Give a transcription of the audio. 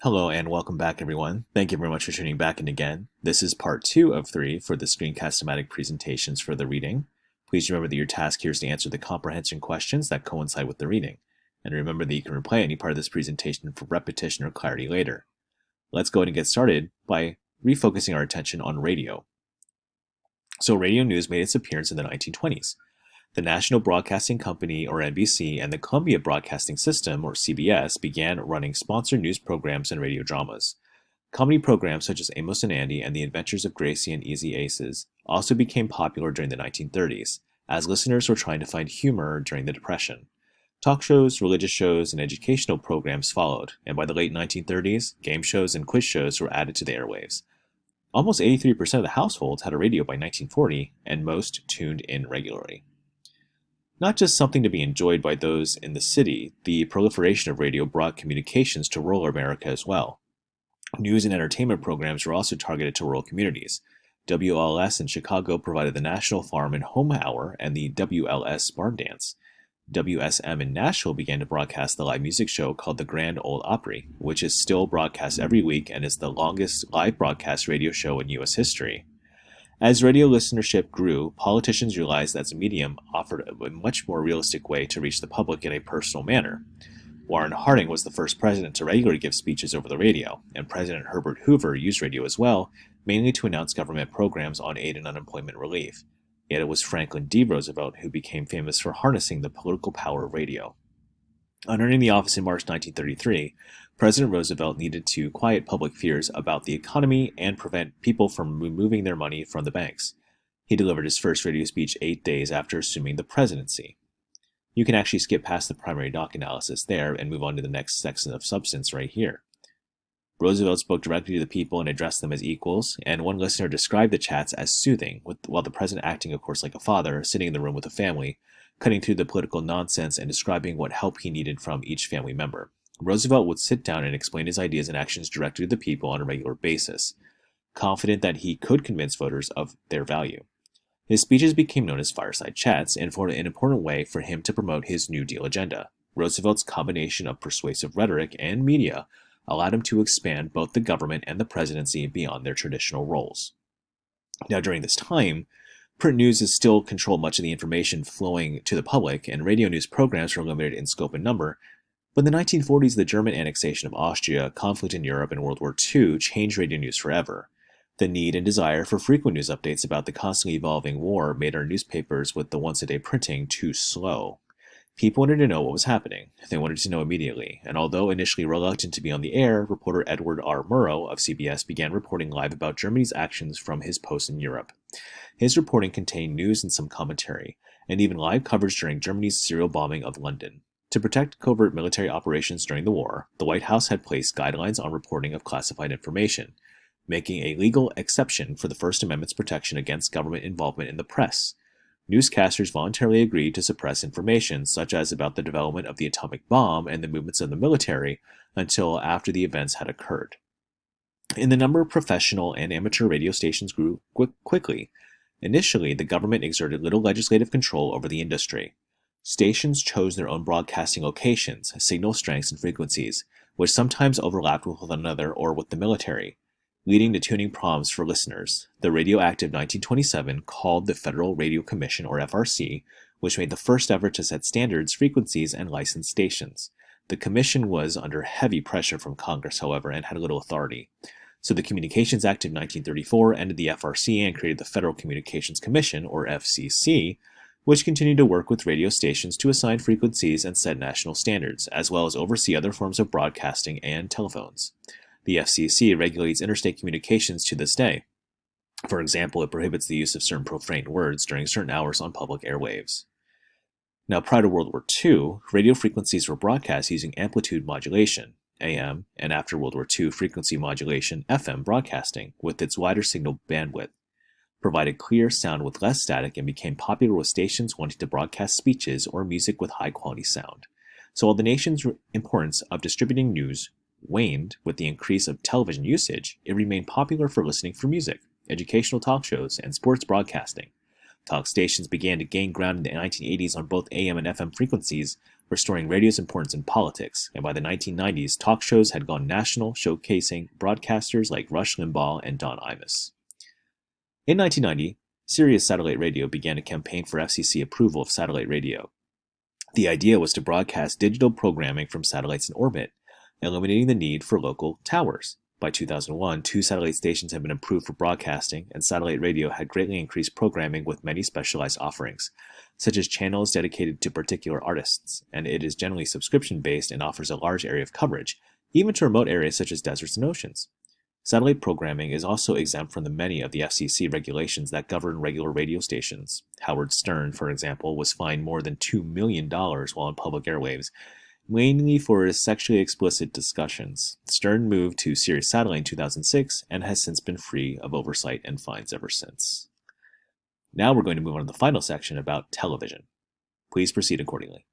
Hello and welcome back, everyone. Thank you very much for tuning back in again. This is part 2 of 3 for the screencast thematic presentations for the reading. Please remember that your task here is to answer the comprehension questions that coincide with the reading. And remember that you can replay any part of this presentation for repetition or clarity later. Let's go ahead and get started by refocusing our attention on radio. So radio news made its appearance in the 1920s. The National Broadcasting Company, or NBC, and the Columbia Broadcasting System, or CBS, began running sponsored news programs and radio dramas. Comedy programs such as Amos and Andy and The Adventures of Gracie and Easy Aces also became popular during the 1930s, as listeners were trying to find humor during the Depression. Talk shows, religious shows, and educational programs followed, and by the late 1930s, game shows and quiz shows were added to the airwaves. Almost 83% of the households had a radio by 1940, and most tuned in regularly. Not just something to be enjoyed by those in the city, the proliferation of radio brought communications to rural America as well. News and entertainment programs were also targeted to rural communities. WLS in Chicago provided the National Farm and Home Hour and the WLS Barn Dance. WSM in Nashville began to broadcast the live music show called the Grand Ole Opry, which is still broadcast every week and is the longest live broadcast radio show in U.S. history. As radio listenership grew, politicians realized that the medium offered a much more realistic way to reach the public in a personal manner. Warren Harding was the first president to regularly give speeches over the radio, and President Herbert Hoover used radio as well, mainly to announce government programs on aid and unemployment relief. Yet it was Franklin D. Roosevelt who became famous for harnessing the political power of radio. On entering the office in March 1933, President Roosevelt needed to quiet public fears about the economy and prevent people from removing their money from the banks. He delivered his first radio speech 8 days after assuming the presidency. You can actually skip past the primary doc analysis there and move on to the next section of substance right here. Roosevelt spoke directly to the people and addressed them as equals, and one listener described the chats as soothing, while the president acting, of course, like a father, sitting in the room with the family, cutting through the political nonsense and describing what help he needed from each family member. Roosevelt would sit down and explain his ideas and actions directly to the people on a regular basis, confident that he could convince voters of their value. His speeches became known as fireside chats and formed an important way for him to promote his New Deal agenda. Roosevelt's combination of persuasive rhetoric and media allowed him to expand both the government and the presidency beyond their traditional roles. Now, during this time, print news is still controlled much of the information flowing to the public, and radio news programs were limited in scope and number. But in the 1940s, the German annexation of Austria, conflict in Europe, and World War II changed radio news forever. The need and desire for frequent news updates about the constantly evolving war made our newspapers with the once-a-day printing too slow. People wanted to know what was happening. They wanted to know immediately, and although initially reluctant to be on the air, reporter Edward R. Murrow of CBS began reporting live about Germany's actions from his post in Europe. His reporting contained news and some commentary, and even live coverage during Germany's serial bombing of London. To protect covert military operations during the war, the White House had placed guidelines on reporting of classified information, making a legal exception for the First Amendment's protection against government involvement in the press. Newscasters voluntarily agreed to suppress information, such as about the development of the atomic bomb and the movements of the military, until after the events had occurred. And the number of professional and amateur radio stations grew quickly. Initially, the government exerted little legislative control over the industry. Stations chose their own broadcasting locations, signal strengths, and frequencies, which sometimes overlapped with one another or with the military, leading to tuning problems for listeners. The Radioactive 1927 called the Federal Radio Commission, or FRC, which made the first effort to set standards, frequencies, and license stations. The commission was under heavy pressure from Congress, however, and had little authority. So the Communications Act of 1934 ended the FRC and created the Federal Communications Commission, or FCC, which continued to work with radio stations to assign frequencies and set national standards, as well as oversee other forms of broadcasting and telephones. The FCC regulates interstate communications to this day. For example, it prohibits the use of certain profane words during certain hours on public airwaves. Now, prior to World War II, radio frequencies were broadcast using amplitude modulation, AM, and after World War II, frequency modulation, FM broadcasting, with its wider signal bandwidth, provided clear sound with less static and became popular with stations wanting to broadcast speeches or music with high-quality sound. So while the nation's importance of distributing news waned with the increase of television usage, it remained popular for listening for music, educational talk shows, and sports broadcasting. Talk stations began to gain ground in the 1980s on both AM and FM frequencies, restoring radio's importance in politics, and by the 1990s, talk shows had gone national, showcasing broadcasters like Rush Limbaugh and Don Imus. In 1990, Sirius Satellite Radio began a campaign for FCC approval of satellite radio. The idea was to broadcast digital programming from satellites in orbit, eliminating the need for local towers. By 2001, 2 satellite stations had been approved for broadcasting, and satellite radio had greatly increased programming with many specialized offerings, such as channels dedicated to particular artists, and it is generally subscription-based and offers a large area of coverage, even to remote areas such as deserts and oceans. Satellite programming is also exempt from the many of the FCC regulations that govern regular radio stations. Howard Stern, for example, was fined more than $2 million while on public airwaves, mainly for his sexually explicit discussions. Stern moved to Sirius Satellite in 2006 and has since been free of oversight and fines ever since. Now we're going to move on to the final section about television. Please proceed accordingly.